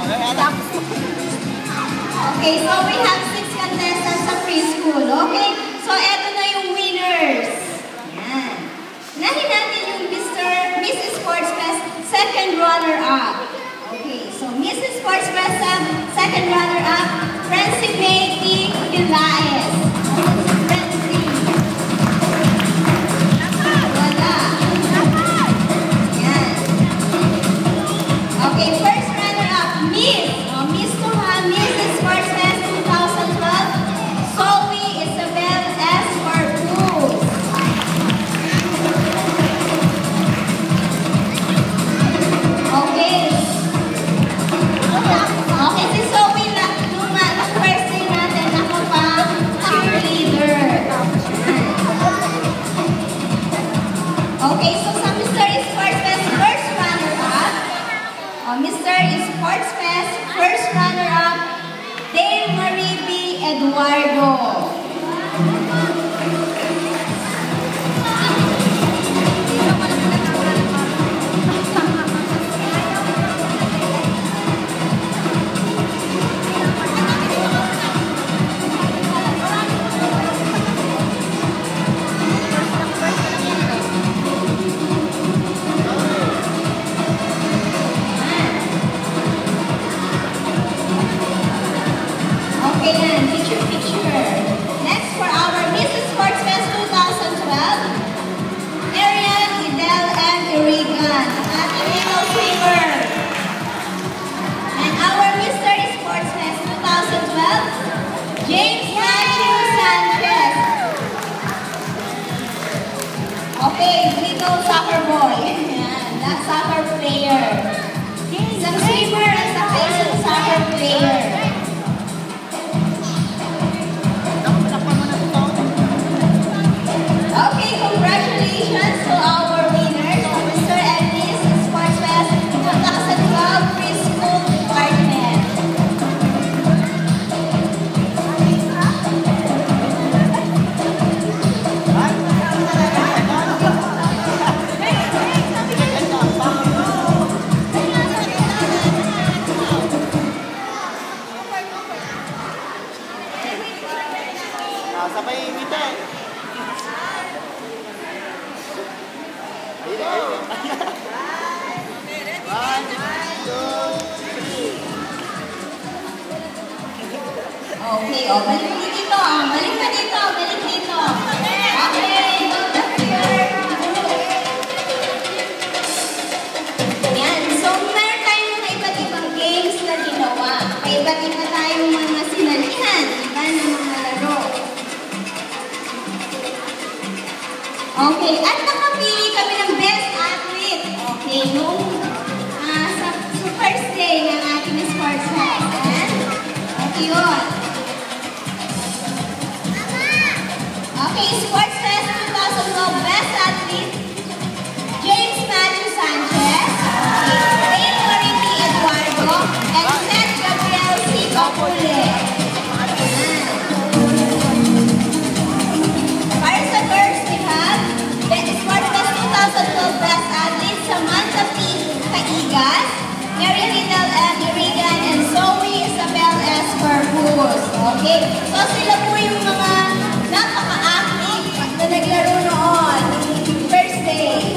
Okay, so we have 6 contestants sa preschool. Okay, so eto na yung winners. Yan. Nahin natin yung Miss Sports Fest second runner-up. Okay, so Miss Sports Fest second runner-up, Francie May T. Vilaes. Francie. Wala. Yan. Okay, first runner-up, Miss Sports Fest 2012, Zoe Isabel S. Marcus. Okay. Okay, si Zoe nung first day natin, ako pa cheerleader. Okay, so sa Mr. Sports Fest first runner-up, Mr. Sports Fest first runner-up, Dale Marie B. Eduardo. Okay, then, picture. Next for our Miss Sports Fest 2012, Arian, Idel, and Irigan, at Illegal Swimmer. And our Mr. Sports Fest 2012, James Matthew Sanchez. Okay, legal soccer boy. Yan, that soccer player. Isang swimmer at saka isang soccer player. Okay, congratulations to our winners, Mr. and Miss Sports Fest 2012 Preschool Department. Sabay imita. Okay, balik dito. Balik pa dito. Balik dito. Okay, hold up here. Yan. So, meron tayong mga iba't ibang games na ginawa. May iba't iba tayong mga sinalihan. Iba na mga laro. Okay, at nakapili kami ng best athlete. Okay, nung sa first day ng ating sports fest. Okay, yun. Okay, Sports Fest 2012 Best Athlete, James Matthew Sanchez, Dale Marie B. Eduardo, and Seth Gabriel C. Capule. Para sa girls, we have Sports Fest 2012 Best Athlete, Samantha P. Caigas, Mary Lidl M. Irigan, and Zoe Isabel S. Marcus. Okay? So sila po yung mga napaka-active na naglaro noon. First day.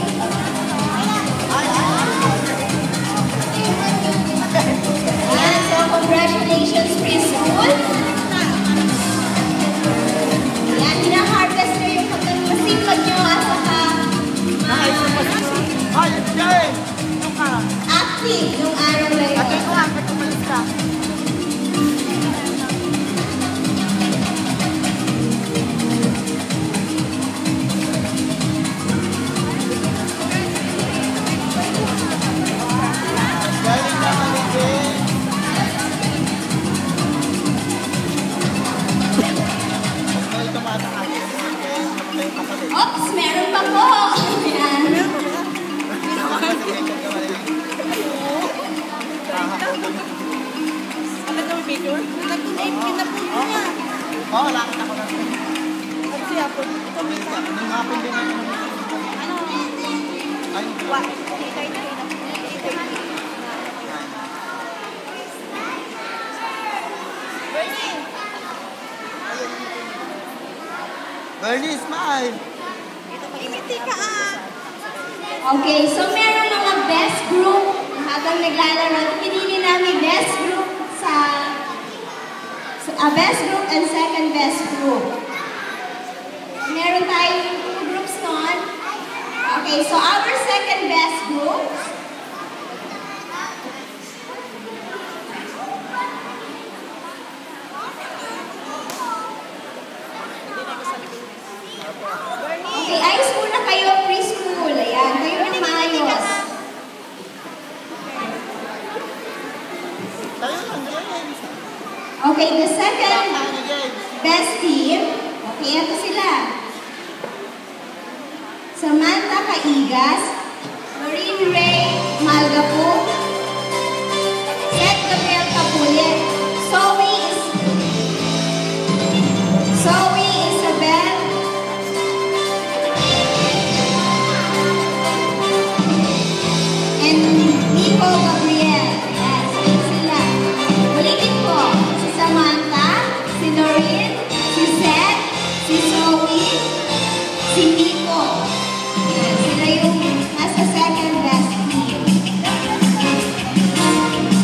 Ayan, so congratulations preschool. Ayan, hina-harvest nyo yung masipag nyo at saka active yung araw na yun. Oops, meron pa po. Ayan. Ano daw video? Pinapuno niya. Oo, lakit ako na. At siya po, tumita. Nung hapon din ako. Ano? Ay, Ikay na. Bernie, smile. Ngiti ka ah. Okay, so meron mga best group. Habang naglalaro, pinili namin best group best group and second best group. Meron tayong 2 groups noon. Okay, so our second best group. Okay, ayos muna kayo preschool. Ayan, kayo na maayos. Tayo lang, James. Okay, the second Ano, James? best team. Okay, ito sila. Samantha Caigas, Marine Ray Malgapo, Seth Gabriel Capulet, Zoe Isabel, and Nico Gabriel. Yes, yun sila. Ulitin ko, si Samantha, si Noreen, si Seth, si Zoe, si Nico. Yan, sila yung nasa second best team.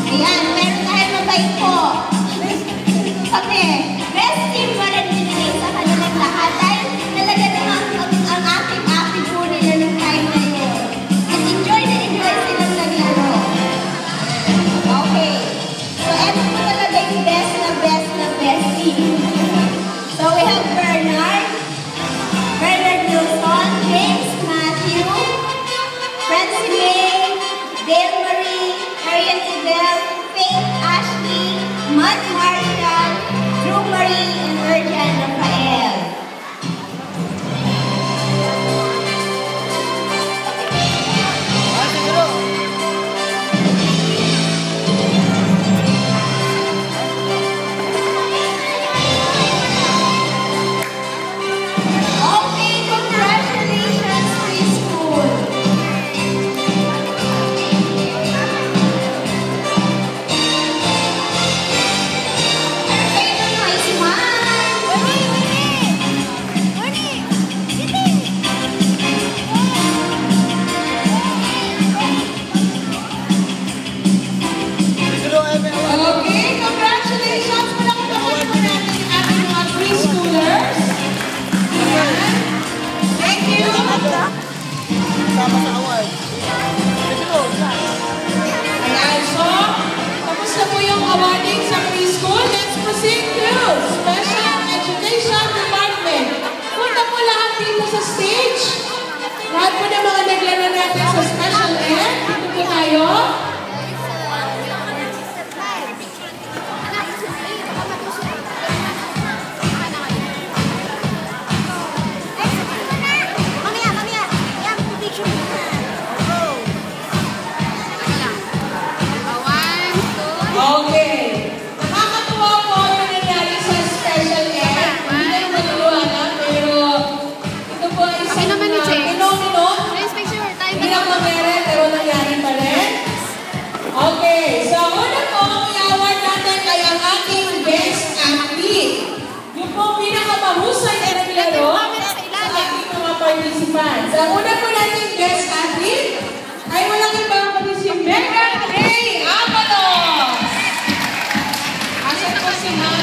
Ayan, meron tayo mabait po. Kami, best team pa rin binigay sa kanilang lahat dahil talaga naman ang active po nila ng time na yun. At enjoy na enjoy silang naglaro. Okay. So, eto po talaga yung best team. So, we have Bernard Wilson, James Matthew, Francie May, Dale Marie, Arian Idel, Faith Ashley, Matt Marshall, Drew Marie, and Urjan Rafael. Siguro. Okay, congratulations, preschool. Okay, mga smile. Siguro, everyone. Okay, congratulations! Palakpakan po natin yung ating mga preschoolers. Ayan. Thank you! Sama sa award. Siguro. Ayan, so, tapos na po yung awarding sa preschool. Let's proceed to Special Education Department. Punta po lahat dito sa stage. Lahat po ng mga naglaro natin sa Special Ed. Dito po tayo. Okay. Nakakatuwa po yung nangyari sa Special Ed. Hindi na naman niliwanag, pero ito po ay isang fenomeno. Hindi na mamere, pero nangyari pa rin. Okay. So, una po, ang i-award natin ay ang ating best athlete. Yung po pinakamahusay na naglaro sa ating mga participants. Ang una po nating best athlete ay walang ibang kundi si Megan A. Avalos. Asan po si Ma'am?